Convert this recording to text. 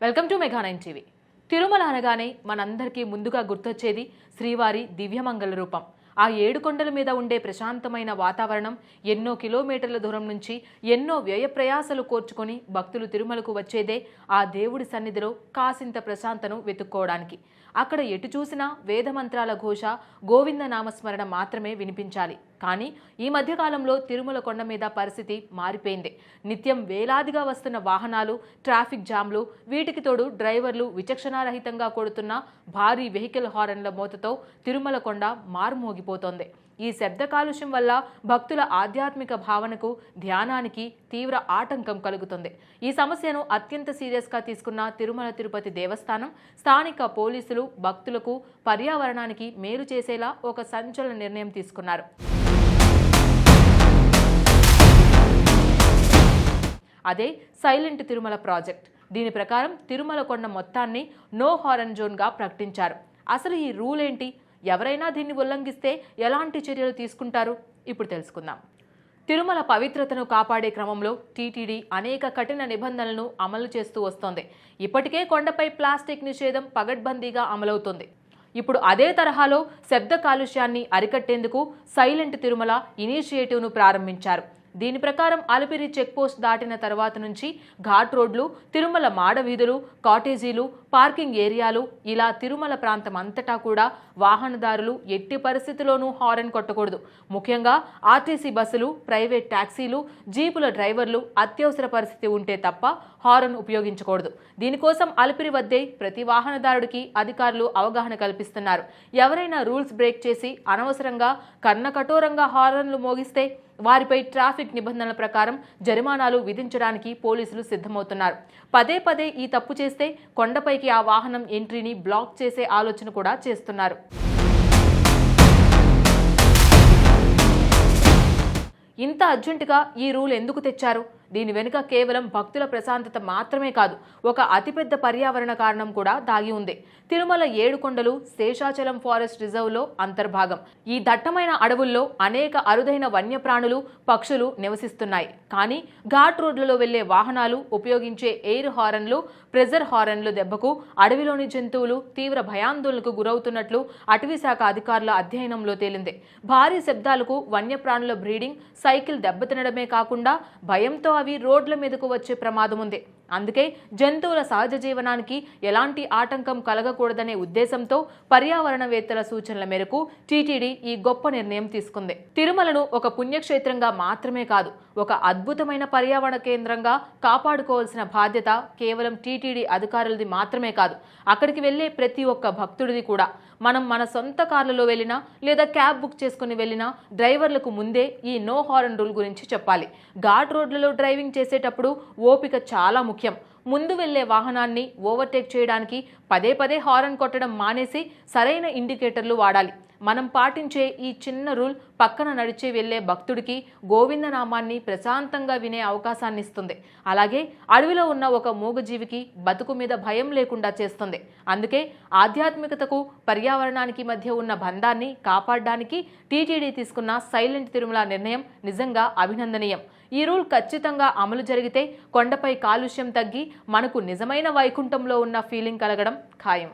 Welcome to Mega nine TV. Tirumala అనగానే మనందరికీ ముందుగా గుర్తొచ్చేది శ్రీవారి దివ్యమంగళ రూపం. ఆ 7 కొండల మీద ఉండే ప్రశాంతమైన వాతావరణం, ఎన్నో కిలోమీటర్ల దూరం నుంచి ఎన్నో వ్యయ ప్రయాసలు కోర్చుకొని భక్తులు తిరుమలకు వచ్చేదే ఆ దేవుడి సన్నిధిలో కాసింత ప్రశాంతను వెతుక్కోవడానికి. అక్కడ ఎటు చూసినా వేదమంత్రాల ఘోష, గోవింద నామస్మరణ మాత్రమే వినిపించాలి. కానీ ఈ మధ్యకాలంలో తిరుమల కొండ మీద పరిస్థితి మారిపోయింది. నిత్యం వేలాదిగా వస్తున్న వాహనాలు, ట్రాఫిక్ జామ్లు, వీటికి తోడు డ్రైవర్లు విచక్షణారహితంగా కొడుతున్న భారీ వెహికల్ హారన్ల మోతతో తిరుమల కొండ మారుమోగిపోతోంది. ఈ శబ్ద కాలుష్యం వల్ల భక్తుల ఆధ్యాత్మిక భావనకు, ధ్యానానికి తీవ్ర ఆటంకం కలుగుతుంది. ఈ సమస్యను అత్యంత సీరియస్గా తీసుకున్న తిరుమల తిరుపతి దేవస్థానం, స్థానిక పోలీసులు భక్తులకు, పర్యావరణానికి మేలు చేసేలా ఒక సంచలన నిర్ణయం తీసుకున్నారు. అదే సైలెంట్ తిరుమల ప్రాజెక్ట్. దీని ప్రకారం తిరుమల కొండ మొత్తాన్ని నో హారన్ జోన్గా ప్రకటించారు. అసలు ఈ రూల్ ఏంటి? ఎవరైనా దీన్ని ఉల్లంఘిస్తే ఎలాంటి చర్యలు తీసుకుంటారు? ఇప్పుడు తెలుసుకుందాం. తిరుమల పవిత్రతను కాపాడే క్రమంలో టీటీడీ అనేక కఠిన నిబంధనలను అమలు చేస్తూ వస్తోంది. ఇప్పటికే కొండపై ప్లాస్టిక్ నిషేధం పగడ్బందీగా అమలవుతోంది. ఇప్పుడు అదే తరహాలో శబ్ద కాలుష్యాన్ని అరికట్టేందుకు సైలెంట్ తిరుమల ఇనిషియేటివ్ను ప్రారంభించారు. దీని ప్రకారం అలిపిరి చెక్పోస్ట్ దాటిన తర్వాత నుంచి ఘాట్ రోడ్లు, తిరుమల మాడ వీధులు, కాటేజీలు, పార్కింగ్ ఏరియాలు, ఇలా తిరుమల ప్రాంతం అంతటా కూడా వాహనదారులు ఎట్టి పరిస్థితిలోనూ హారన్ కొట్టకూడదు. ముఖ్యంగా ఆర్టీసీ బస్సులు, ప్రైవేట్ ట్యాక్సీలు, జీపుల డ్రైవర్లు అత్యవసర పరిస్థితి ఉంటే తప్ప హారన్ ఉపయోగించకూడదు. దీనికోసం అలిపిరి వద్దే ప్రతి వాహనదారుడికి అధికారులు అవగాహన కల్పిస్తున్నారు. ఎవరైనా రూల్స్ బ్రేక్ చేసి అనవసరంగా కర్ణకఠోరంగా హారన్లు మోగిస్తే వారిపై ట్రాఫిక్ నిబంధనల ప్రకారం జరిమానాలు విధించడానికి పోలీసులు సిద్ధమవుతున్నారు. పదే పదే ఈ తప్పు చేస్తే కొండపైకి ఆ వాహనం ఎంట్రీని బ్లాక్ చేసే ఆలోచన కూడా చేస్తున్నారు. ఇంత అర్జెంటుగా ఈ రూల్ ఎందుకు తెచ్చారు? దీని వెనుక కేవలం భక్తుల ప్రశాంతత మాత్రమే కాదు, ఒక అతిపెద్ద పర్యావరణ కారణం కూడా దాగి ఉంది. తిరుమల 7 కొండలు శేషాచలం ఫారెస్ట్ రిజర్వ్లో అంతర్భాగం. ఈ దట్టమైన అడవుల్లో అనేక అరుదైన వన్యప్రాణులు, పక్షులు నివసిస్తున్నాయి. కానీ ఘాట్ రోడ్లలో వెళ్లే వాహనాలు ఉపయోగించే ఎయిర్ హారన్లు, ప్రెజర్ హారన్లు దెబ్బకు అడవిలోని జంతువులు తీవ్ర భయాందోళనకు గురవుతున్నట్లు అటవీశాఖ అధికారుల అధ్యయనంలో తేలింది. భారీ శబ్దాలకు వన్యప్రాణుల బ్రీడింగ్ సైకిల్ దెబ్బతినడమే కాకుండా భయంతో అవి రోడ్ల మీదకు వచ్చే ప్రమాదం ఉంది. అందుకే జంతువుల సహజ జీవనానికి ఎలాంటి ఆటంకం కలగకూడదనే ఉద్దేశంతో పర్యావరణవేత్తల సూచనల మేరకు టీటీడీ ఈ గొప్ప నిర్ణయం తీసుకుంది. తిరుమలను ఒక పుణ్యక్షేత్రంగా మాత్రమే కాదు, ఒక అద్భుతమైన పర్యావరణ కేంద్రంగా కాపాడుకోవాల్సిన బాధ్యత కేవలం టీటీడీ అధికారులది మాత్రమే కాదు, అక్కడికి వెళ్లే ప్రతి ఒక్క భక్తుడిది కూడా. మనం మన సొంత కార్లలో వెళ్ళినా లేదా క్యాబ్ బుక్ చేసుకుని వెళ్ళినా డ్రైవర్లకు ముందే ఈ నో హారన్ రూల్ గురించి చెప్పాలి. ఘాట్ రోడ్లలో డ్రైవింగ్ చేసేటప్పుడు ఓపిక చాలా ముఖ్యం. ముందు వెళ్లే వాహనాన్ని ఓవర్టేక్ చేయడానికి పదే పదే హారన్ కొట్టడం మానేసి సరైన ఇండికేటర్లు వాడాలి. మనం పాటించే ఈ చిన్న రూల్ పక్కన నడిచే వెళ్లే భక్తుడికి గోవిందనామాన్ని ప్రశాంతంగా వినే అవకాశాన్ని ఇస్తుంది. అలాగే అడవిలో ఉన్న ఒక మూగజీవికి బతుకు మీద భయం లేకుండా చేస్తుంది. అందుకే ఆధ్యాత్మికతకు, పర్యావరణానికి మధ్య ఉన్న బంధాన్ని కాపాడడానికి టీటీడీ తీసుకున్న సైలెంట్ తిరుమల నిర్ణయం నిజంగా అభినందనీయం. ఈ రూల్ ఖచ్చితంగా అమలు జరిగితే కొండపై కాలుష్యం తగ్గి మనకు నిజమైన వైకుంఠంలో ఉన్న ఫీలింగ్ కలగడం ఖాయం.